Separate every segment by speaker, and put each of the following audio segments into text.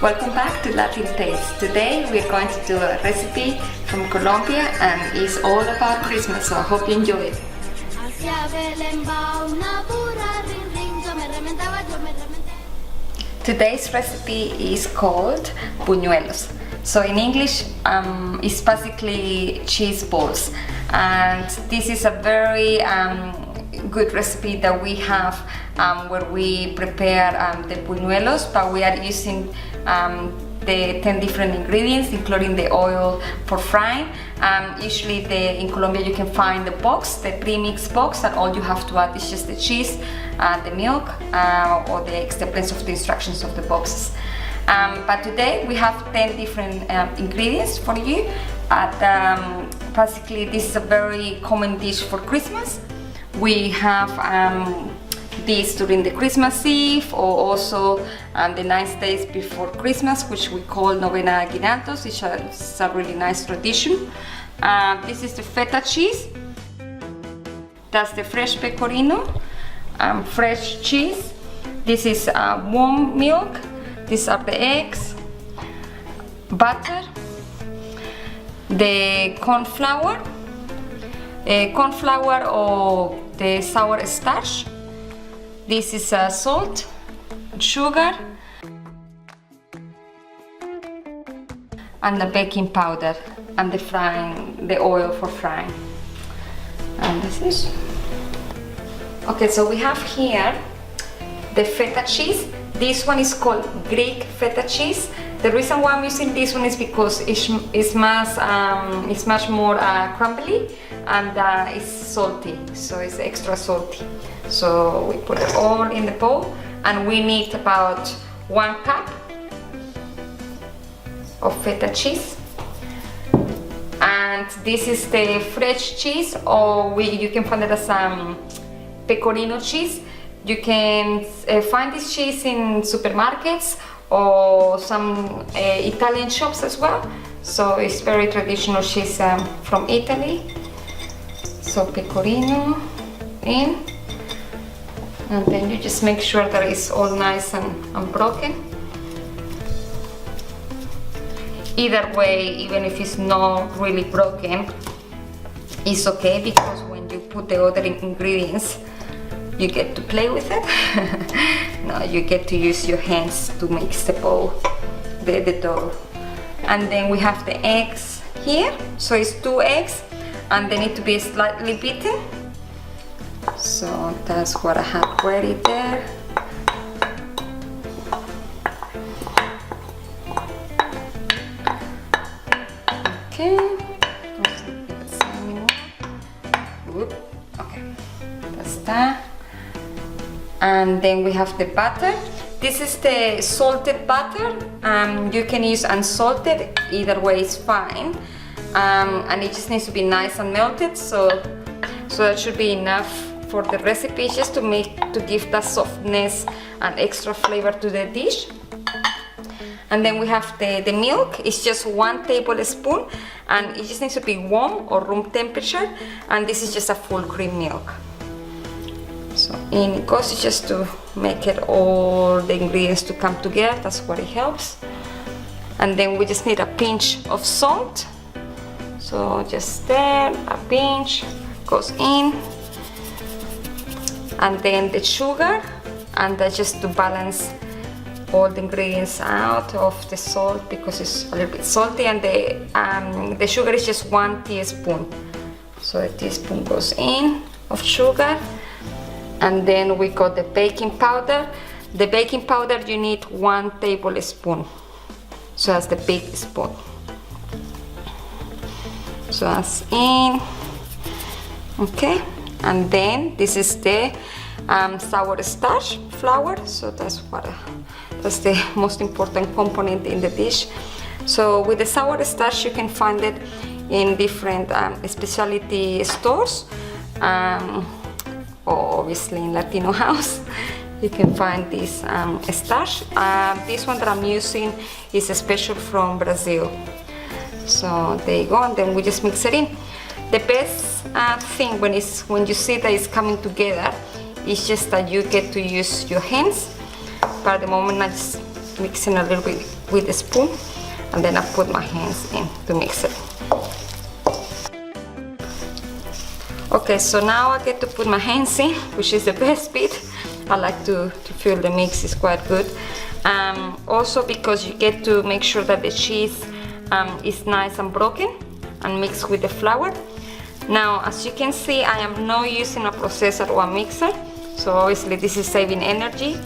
Speaker 1: Welcome back to Latin Taste. Today we're going to do a recipe from Colombia and it's all about Christmas, so I hope you enjoy it. Today's recipe is called buñuelos. So in English, it's basically cheese balls, and this is a very good recipe that we have where we prepare the buñuelos, but we are using the 10 different ingredients, including the oil for frying. Usually in Colombia you can find the box, the pre-mix box, and all you have to add is just the cheese, the milk, or the acceptance of the instructions of the boxes. But today we have 10 different ingredients for you. Basically this is a very common dish for Christmas. We have this during the Christmas Eve, or also the 9 days before Christmas, which we call Novena Aguinaldos. It's a really nice tradition. This is the feta cheese. That's the fresh pecorino, fresh cheese. This is warm milk. These are the eggs, butter, the corn flour or the sour starch. This is salt, sugar, and the baking powder, and the oil for frying. And this is okay. So we have here the feta cheese. This one is called Greek feta cheese. The reason why I'm using this one is because it's much more crumbly, and it's salty, so it's extra salty. So we put it all in the bowl, and we need about 1 cup of feta cheese. And this is the fresh cheese, or you can find it as pecorino cheese. You can find this cheese in supermarkets or some Italian shops as well. So it's very traditional cheese from Italy. So pecorino in, and then you just make sure that it's all nice and unbroken. Either way, even if it's not really broken, it's okay, because when you put the other ingredients, you get to play with it. No, you get to use your hands to mix the dough. And then we have the eggs here. So it's 2 eggs, and they need to be slightly beaten. So that's what I have ready there. Okay. Okay, that's that. And then we have the butter. This is the salted butter. You can use unsalted, either way is fine. And it just needs to be nice and melted, so that should be enough for the recipe, just to give that softness and extra flavor to the dish. And then we have the milk. It's just 1 tablespoon, and it just needs to be warm or room temperature, and this is just a full cream milk. So in it goes, just to make it all the ingredients to come together. That's what it helps. And then we just need a pinch of salt. So just there, a pinch goes in, and then the sugar, and that's just to balance all the ingredients out of the salt, because it's a little bit salty. And the sugar is just 1 teaspoon. So a teaspoon goes in of sugar. And then we got the baking powder. The baking powder, you need 1 tablespoon. So that's the big spoon. So that's in. Okay. And then this is the sour starch flour. So that's the most important component in the dish. So with the sour starch, you can find it in different specialty stores. Or obviously in Latino house, you can find this starch. This one that I'm using is a special from Brazil. So there you go, and then we just mix it in. The best thing when you see that it's coming together, is just that you get to use your hands. But at the moment I just just mixing a little bit with the spoon, and then I put my hands in to mix it. Okay, so now I get to put my hands in, which is the best bit. I like to feel the mix is quite good. Also because you get to make sure that the cheese is nice and broken and mixed with the flour. Now, as you can see, I am not using a processor or a mixer, so obviously this is saving energy.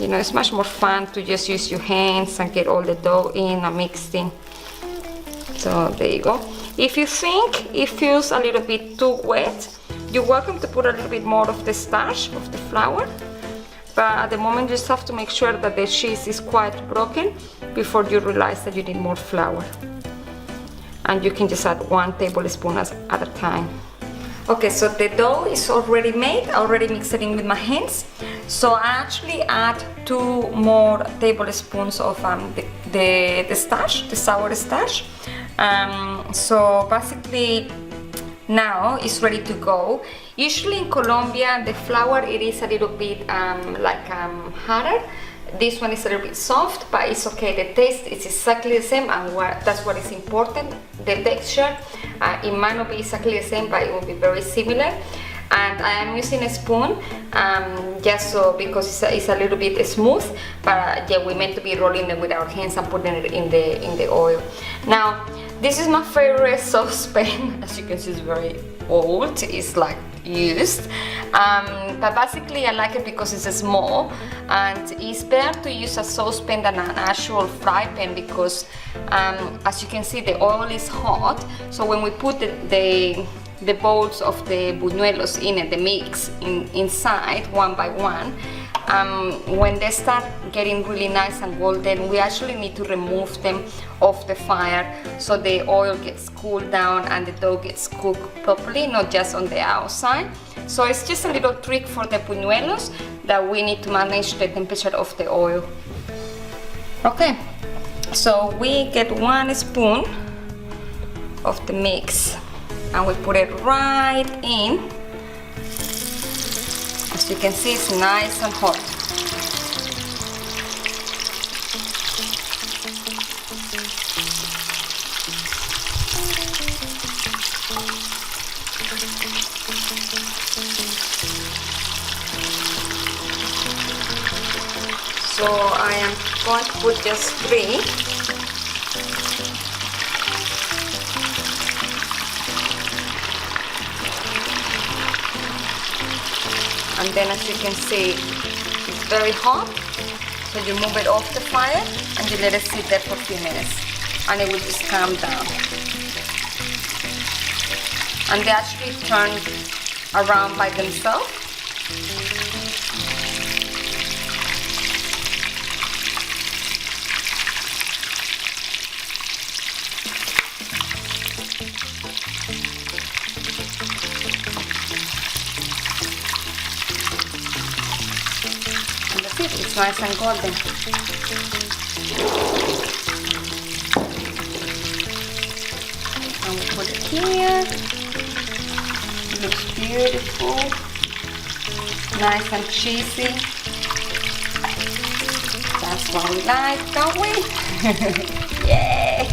Speaker 1: You know, it's much more fun to just use your hands and get all the dough in and mixed in. So there you go. If you think it feels a little bit too wet, you're welcome to put a little bit more of the starch, of the flour. But at the moment you just have to make sure that the cheese is quite broken before you realize that you need more flour. And you can just add 1 tablespoon at a time. Okay, so the dough is already made. I already mixed it in with my hands. So I actually add 2 more tablespoons of the starch, the sour starch. So basically now it's ready to go. Usually in Colombia the flour, it is a little bit harder. This one is a little bit soft, but it's okay. The taste is exactly the same, and that's what is important. The texture, it might not be exactly the same, but it will be very similar. And I am using a spoon just so because it's a little bit smooth, but yeah, we meant to be rolling it with our hands and putting it in the oil. Now, this is my favorite saucepan. As you can see, it's very old. It's like used, but basically I like it because it's small, and it's better to use a saucepan than an actual fry pan because as you can see, the oil is hot. So when we put the bowls of the buñuelos in it, the mix inside one by one, when they start getting really nice and golden, we actually need to remove them off the fire so the oil gets cooled down and the dough gets cooked properly, not just on the outside. So it's just a little trick for the buñuelos that we need to manage the temperature of the oil. Okay, so we get 1 spoon of the mix and we put it right in. As you can see, it's nice and hot. So I am going to put just 3. And then, as you can see, it's very hot, so you move it off the fire and you let it sit there for a few minutes and it will just calm down. And they actually turn around by themselves. It's nice and golden. And we put it here. It looks beautiful. Nice and cheesy. That's what we like, don't we? Yeah!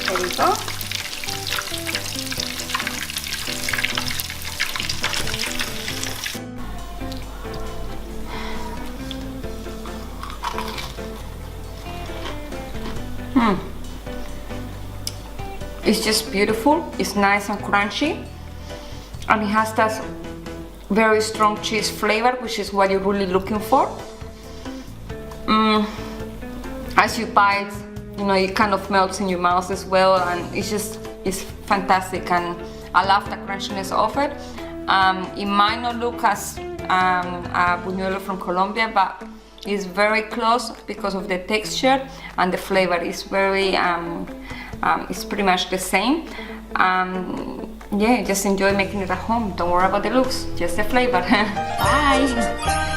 Speaker 1: There we go. It's just beautiful. It's nice and crunchy, and it has that very strong cheese flavor, which is what you're really looking for. As you bite, you know, it kind of melts in your mouth as well, and it's fantastic, and I love the crunchiness of it. It might not look as a buñuelo from Colombia, but it's very close because of the texture, and the flavor is very it's pretty much the same. Yeah, just enjoy making it at home. Don't worry about the looks, just the flavor. Bye!